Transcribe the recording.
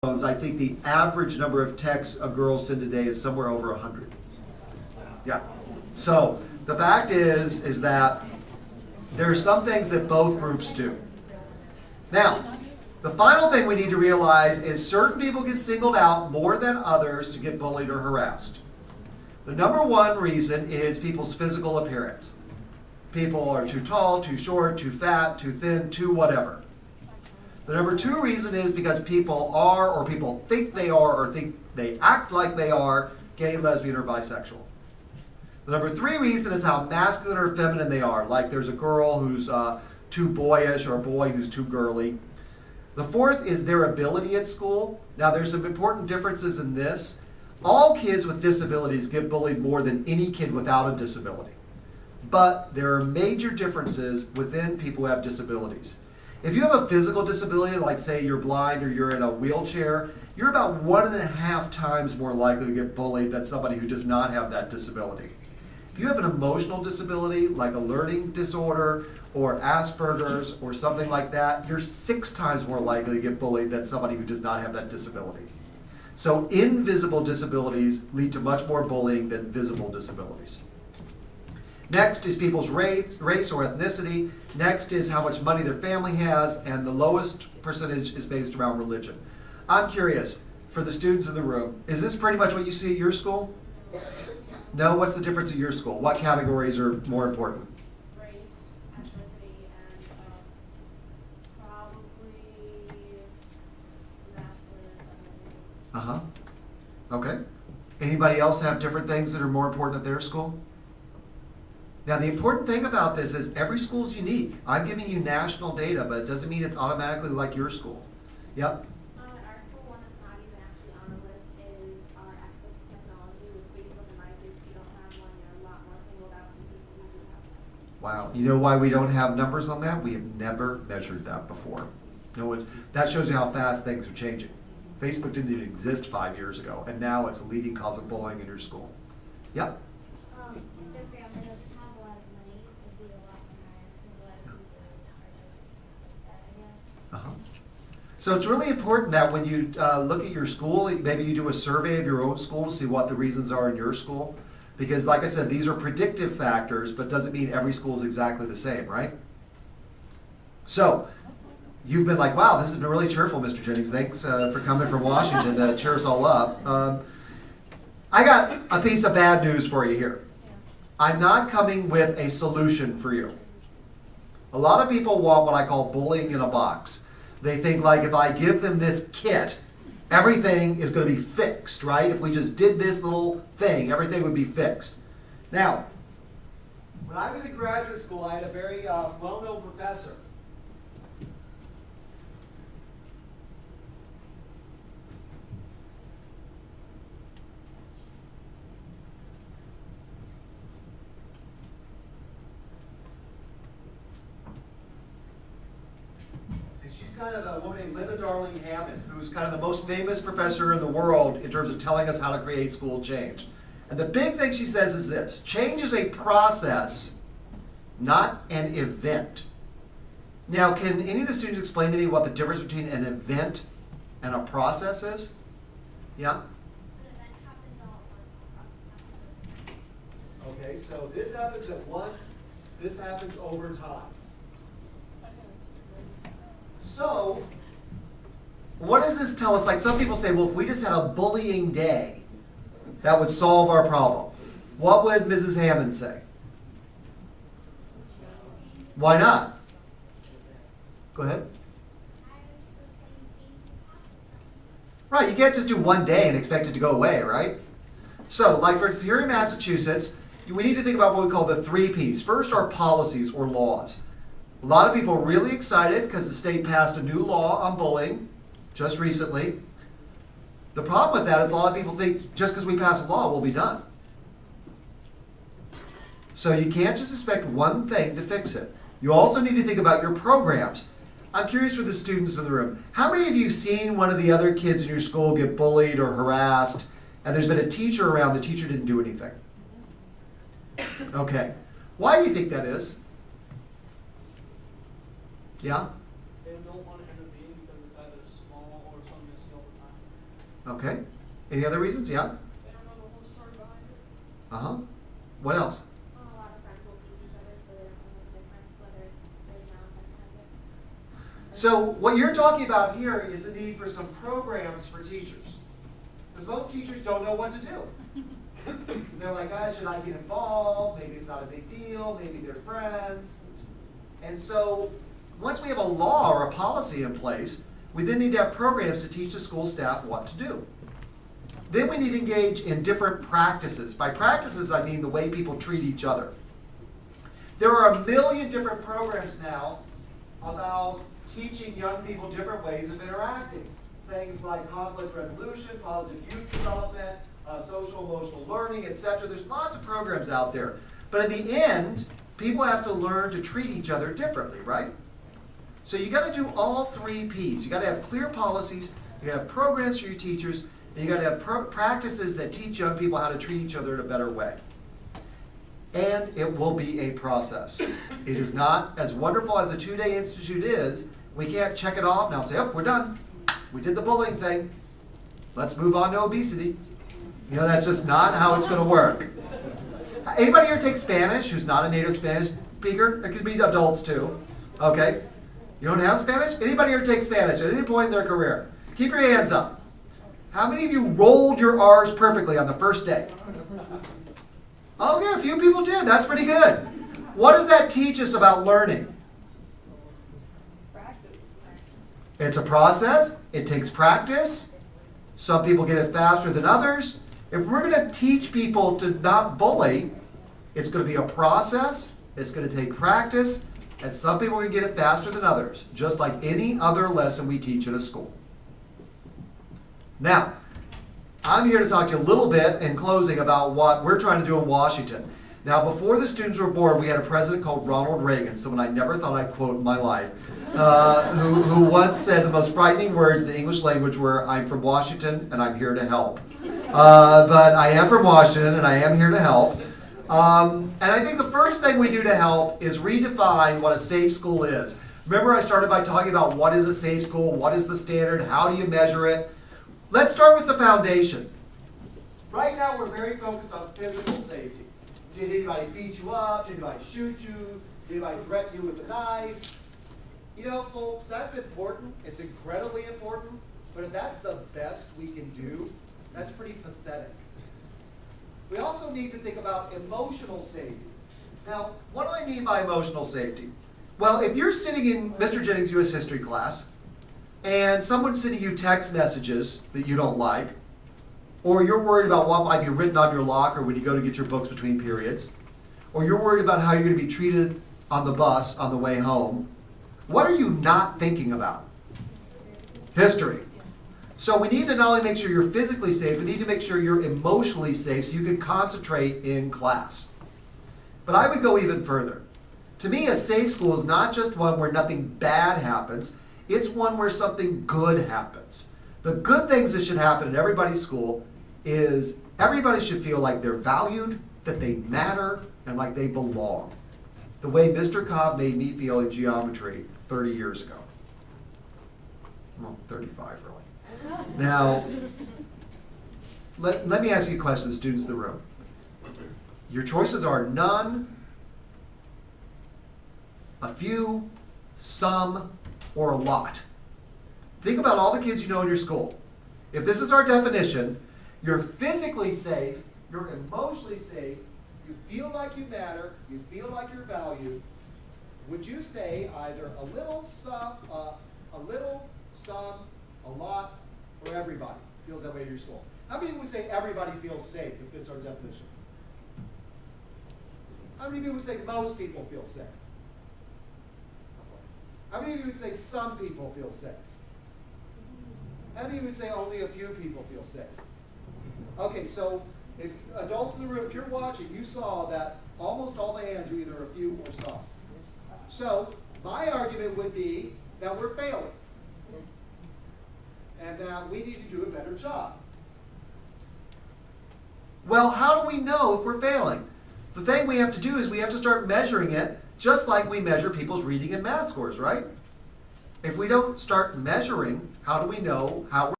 I think the average number of texts a girl send a day is somewhere over 100. Yeah. So the fact is that there are some things that both groups do. Now, the final thing we need to realize is certain people get singled out more than others to get bullied or harassed. The number one reason is people's physical appearance. People are too tall, too short, too fat, too thin, too whatever. The number two reason is because people are, or people think they are, or think they act like they are, gay, lesbian, or bisexual. The number three reason is how masculine or feminine they are. Like there's a girl who's too boyish or a boy who's too girly. The fourth is their ability at school. Now there's some important differences in this. All kids with disabilities get bullied more than any kid without a disability. But there are major differences within people who have disabilities. If you have a physical disability, like say you're blind or you're in a wheelchair, you're about 1.5 times more likely to get bullied than somebody who does not have that disability. If you have an emotional disability, like a learning disorder or Asperger's or something like that, you're 6 times more likely to get bullied than somebody who does not have that disability. So invisible disabilities lead to much more bullying than visible disabilities. Next is people's race or ethnicity. Next is how much money their family has, and the lowest percentage is based around religion. I'm curious, for the students in the room, is this pretty much what you see at your school? No? What's the difference at your school? What categories are more important? Race, ethnicity, and probably masculine. Okay. Anybody else have different things that are more important at their school? Now, the important thing about this is every school is unique. I'm giving you national data, but it doesn't mean it's automatically like your school. Yep. Our school, one that's not even actually on the list is our access to technology with Facebook and MySpace. If you don't have one, you're a lot more singled out than people who do have one. Wow. You know why we don't have numbers on that? We have never measured that before. That shows you how fast things are changing. Facebook didn't even exist 5 years ago, and now it's a leading cause of bullying in your school. Yep. If their family doesn't have a lot of money, it'd be a lot more like that, I guess. So it's really important that when you look at your school, maybe you do a survey of your own school to see what the reasons are in your school. Because like I said, these are predictive factors, but doesn't mean every school is exactly the same, right? So you've been like, wow, this has been really cheerful, Mr. Jennings. Thanks for coming from Washington to cheer us all up. I got a piece of bad news for you here. I'm not coming with a solution for you. A lot of people want what I call bullying in a box. They think like if I give them this kit, everything is going to be fixed, right? If we just did this little thing, everything would be fixed. Now, when I was in graduate school, I had a very well-known professor. Kind of a woman named Linda Darling Hammond, who's kind of the most famous professor in the world in terms of telling us how to create school change. And the big thing she says is this: change is a process, not an event. Now, can any of the students explain to me what the difference between an event and a process is? Yeah? An event happens all at once. Okay, so this happens at once, this happens over time. So, what does this tell us? Like some people say, well, if we just had a bullying day, that would solve our problem. What would Mrs. Hammond say? Why not? Go ahead. Right, you can't just do one day and expect it to go away, right? So, like for instance, here in Massachusetts, we need to think about what we call the 3 Ps. First are policies or laws. A lot of people are really excited because the state passed a new law on bullying just recently. The problem with that is a lot of people think just because we pass a law, we'll be done. So you can't just expect one thing to fix it. You also need to think about your programs. I'm curious for the students in the room. How many of you have seen one of the other kids in your school get bullied or harassed, and there's been a teacher around, the teacher didn't do anything? Okay. Why do you think that is? Yeah? They don't want to intervene because it's either small or something you see all the time. Okay. Any other reasons? Yeah? They don't know the whole story behind it. Uh-huh. What else? A lot of friends will tease each other, so they don't know the difference, whether it's good nouns and So what you're talking about here is the need for some programs for teachers. Because most teachers don't know what to do. They're like, should I get involved? Maybe it's not a big deal. Maybe they're friends. And so once we have a law or a policy in place, we then need to have programs to teach the school staff what to do. Then we need to engage in different practices. By practices, I mean the way people treat each other. There are a million different programs now about teaching young people different ways of interacting. Things like conflict resolution, positive youth development, social emotional learning, etc. There's lots of programs out there. But in the end, people have to learn to treat each other differently, right? So you got to do all three P's. You got to have clear policies, you got to have programs for your teachers, and you got to have practices that teach young people how to treat each other in a better way. And it will be a process. It is not as wonderful as a 2-day institute is. We can't check it off now and say, oh, we're done. We did the bullying thing. Let's move on to obesity. You know, that's just not how it's going to work. Anybody here take Spanish who's not a native Spanish speaker? It could be adults too. Okay? You don't have Spanish? Anybody here take Spanish at any point in their career? Keep your hands up. How many of you rolled your R's perfectly on the first day? Okay, a few people did. That's pretty good. What does that teach us about learning? It's a process. It takes practice. Some people get it faster than others. If we're going to teach people to not bully, it's going to be a process. It's going to take practice. And some people are going to get it faster than others, just like any other lesson we teach in a school. Now, I'm here to talk to you a little bit in closing about what we're trying to do in Washington. Now, before the students were born, we had a president called Ronald Reagan, someone I never thought I'd quote in my life, who once said the most frightening words in the English language were, "I'm from Washington and I'm here to help." But I am from Washington and I am here to help. And I think the first thing we do to help is redefine what a safe school is. Remember, I started by talking about what is a safe school, what is the standard, how do you measure it? Let's start with the foundation. Right now, we're very focused on physical safety. Did anybody beat you up? Did anybody shoot you? Did anybody threaten you with a knife? You know, folks, that's important. It's incredibly important. But if that's the best we can do, that's pretty pathetic. We also need to think about emotional safety. Now, what do I mean by emotional safety? Well, if you're sitting in Mr. Jennings' U.S. history class, and someone's sending you text messages that you don't like, or you're worried about what might be written on your locker when you go to get your books between periods, or you're worried about how you're going to be treated on the bus on the way home, what are you not thinking about? History. So we need to not only make sure you're physically safe, we need to make sure you're emotionally safe so you can concentrate in class. But I would go even further. To me, a safe school is not just one where nothing bad happens, it's one where something good happens. The good things that should happen in everybody's school is everybody should feel like they're valued, that they matter, and like they belong. The way Mr. Cobb made me feel in geometry 30 years ago. Well, 35 really. Now, let me ask you a question, students in the room. Your choices are none, a few, some, or a lot. Think about all the kids you know in your school. If this is our definition, you're physically safe, you're emotionally safe, you feel like you matter, you feel like you're valued. Would you say either a little, some, a lot, or everybody feels that way in your school? How many would say everybody feels safe if this is our definition? How many people would say most people feel safe? How many of you would say some people feel safe? How many of you would say only a few people feel safe? Okay, so if adults in the room, if you're watching, you saw that almost all the hands are either a few or some. So my argument would be that we're failing and that we need to do a better job. Well, how do we know if we're failing? The thing we have to do is we have to start measuring it just like we measure people's reading and math scores, right? If we don't start measuring, how do we know how we're